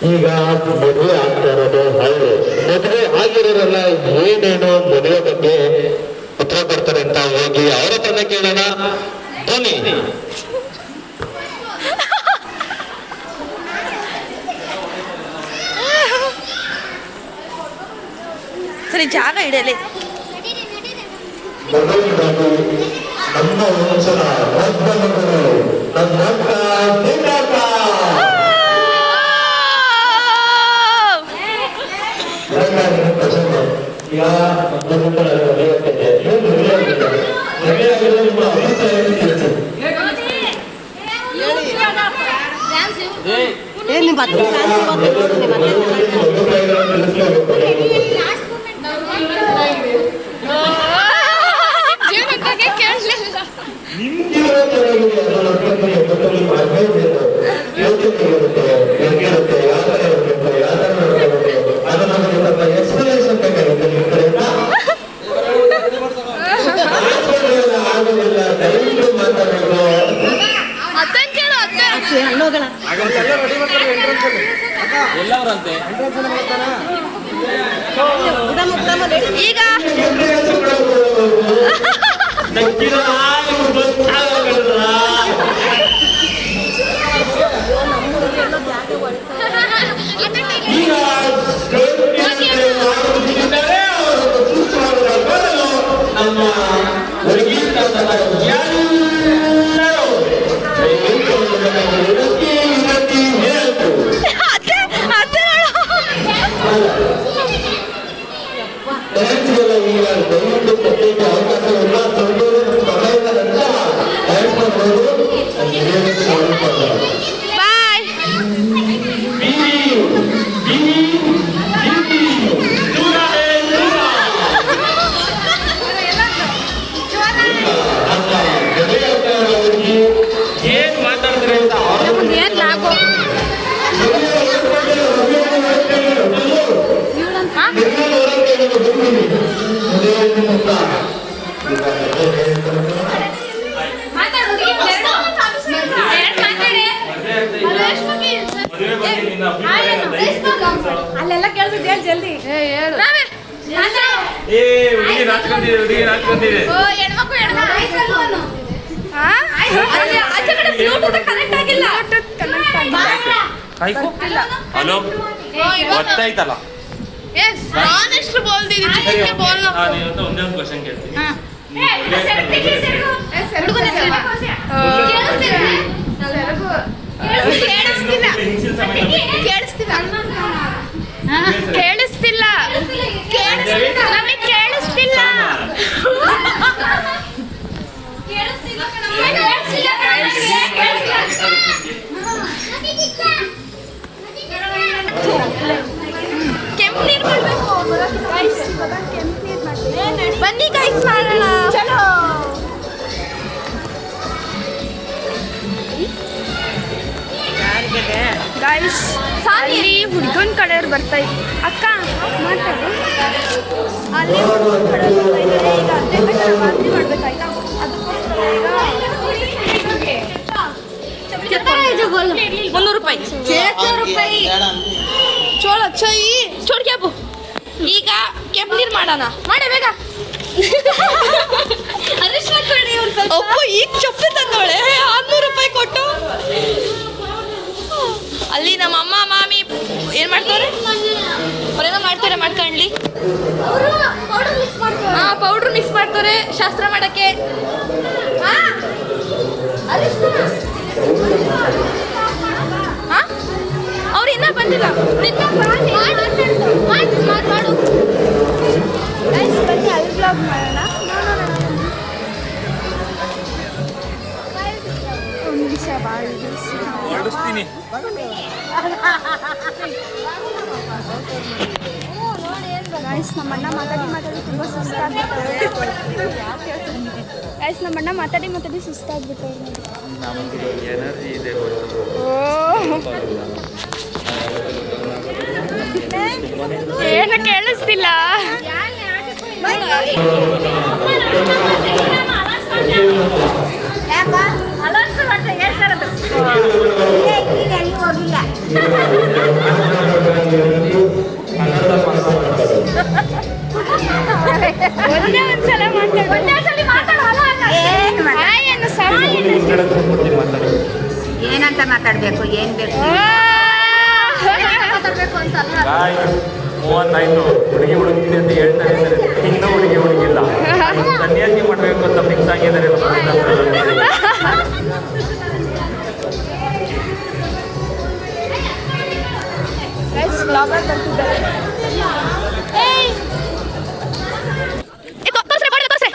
ಈಗ ಮದುವೆ ಆಗ್ತಾ ಇರೋದು ಹಳ್ಳಿ, ಮದುವೆ ಆಗಿರೋರೆಲ್ಲ ಏನೇನೋ ಮದುವೆ ಬಗ್ಗೆ ಉತ್ತರ ಕೊಡ್ತಾರೆ ಅಂತ ಹೋಗಿ ಅವರ ಹತ್ರನೇ ಕೇಳೋಣ. ಬನ್ನಿ. ಸರಿ, ಜಾಗ ಇಡಲಿ. ನಮ್ಮ ವಂಶದ ಈಗ ಅಲ್ಲೆಲ್ಲ ಕೇಳ್ಬಿಟ್ಟು ಹೇಳಿ ಜಲ್ದಿ. ಹಲೋ, ಗೊತ್ತಾಯ್ತಲ್ಲ. ನಾನೆಷ್ಟು ಬೋಲ್ದಿದ್ದೀನಿ. ಒಂದೇ ಒಂದು ಕ್ವಶನ್ ಕೇಳ್ತೀನಿ. ಕೇಳಿಸ್ತಿಲ್ಲ, ನಮಗೆ ಕೇಳಿಸ್ತಿಲ್ಲ. ಕೆಂಪು ನೀರು ಮಾಡಬೇಕು. ಬನ್ನಿ ಗೈಸ್ ಮಾಡೋಣ. ಚಲೋ ಗೈಸ್, ಅಲ್ಲಿ ಹುಡುಗನ ಕಡೆಯವ್ರು ಬರ್ತಾ ಇದ್ರು. ಅಕ್ಕ ಮಾತಾಡು. ಅಲ್ಲಿ ಹುಡುಗನ ಕಡೆಯವ್ರು ಬರ್ತಾ ಇದ್ದಾರೆ. ಈಗ ಅರ್ಧೆ ಗಂಟೆ ರಾತ್ರಿ ಮಾಡ್ಬೇಕಾಯ್ತಾ, ಅದಕ್ಕೋಸ್ಕರ ಈಗ 300 ರೂಪಾಯಿ. 600 ರೂಪಾಯಿ ಚೋಳ ಚೈ ಚೋಡ್ ಕ್ಯಾಬು. ಈಗ ಕೆಂಪು ನೀರು ಮಾಡೋಣ. ಮಾಡೇ ಬೇಗ. ಒಬ್ಬ ಈಗ ಚಪ್ಪು ತಂದೋಳೆ 600 ರೂಪಾಯಿ ಕೊಟ್ಟು. ಅಲ್ಲಿ ನಮ್ಮ ಅಮ್ಮ ಮಾಮಿ ಏನ್ ಮಾಡ್ತಾರೆ, ಅವ್ರೇನೋ ಮಾಡ್ತಾರೆ, ಮಾಡ್ಕೊಳ್ಳಿ. ಪೌಡ್ರ್ ಮಿಕ್ಸ್ ಮಾಡ್ತಾರೆ ಶಾಸ್ತ್ರ ಮಾಡಕ್ಕೆ. ಅವ್ರು ಇನ್ನೂ ಬಂದಿಲ್ಲ. ಮಾಡು. ಬನ್ನಿ, ಅಲ್ಲಿ ಬ್ಲಾಗ್ ಮಾಡೋಣ. ಒಂದು ನಿಮಿಷ ಹೊರಡಿಸ್ತೀನಿ. ಗೈಸ್, ನಮ್ಮಣ್ಣ ಮಾತಾಡಿ ತುಂಬ ಸುಸ್ತಾಗ್ಬಿಟ್ಟವ್ರೆ. ಗೈಸ್, ನಮ್ಮಣ್ಣ ಮಾತಾಡಿ ಸುಸ್ತಾಗ್ಬಿಟ್ಟವ್ರೆ. ನಮ್ದು ಎನರ್ಜಿ ಇದೆ. ಏನು ಕೇಳಿಸ್ತಿಲ್ಲ. ಅಲರ್ಸ್ ಮಾಡ್ತಾ ಹೇಳ್ತಾರದು. ಮಾಡ್ಬೇಕು ಅಂತ ಅಲ್ಲ. ಗಾಯ್ 30 ಆಯ್ತು, ಹುಡುಗಿ ಹುಡುಕ್ತೀನಿ ಅಂತ ಹೇಳ್ತಾರೆ ಇದ್ದಾರೆ, ಇನ್ನೂ ಹುಡುಗಿ ಹುಡುಗಿಲ್ಲ. ಸನ್ಯಾಸಿ ಮಾಡ್ಬೇಕು ಅಂತ ಫಿಕ್ಸ್ ಆಗಿದ್ದಾರೆ ನಮ್ಮ ಮನೆಯಲ್ಲಿ. ಗೈಸ್ ಬ್ಲಾಗರ್ ಬರ್ತಿದ್ದಾರೆ. ತೋರ್ಸ್ರೆ, ತೋರ್ಸ್ರೆ.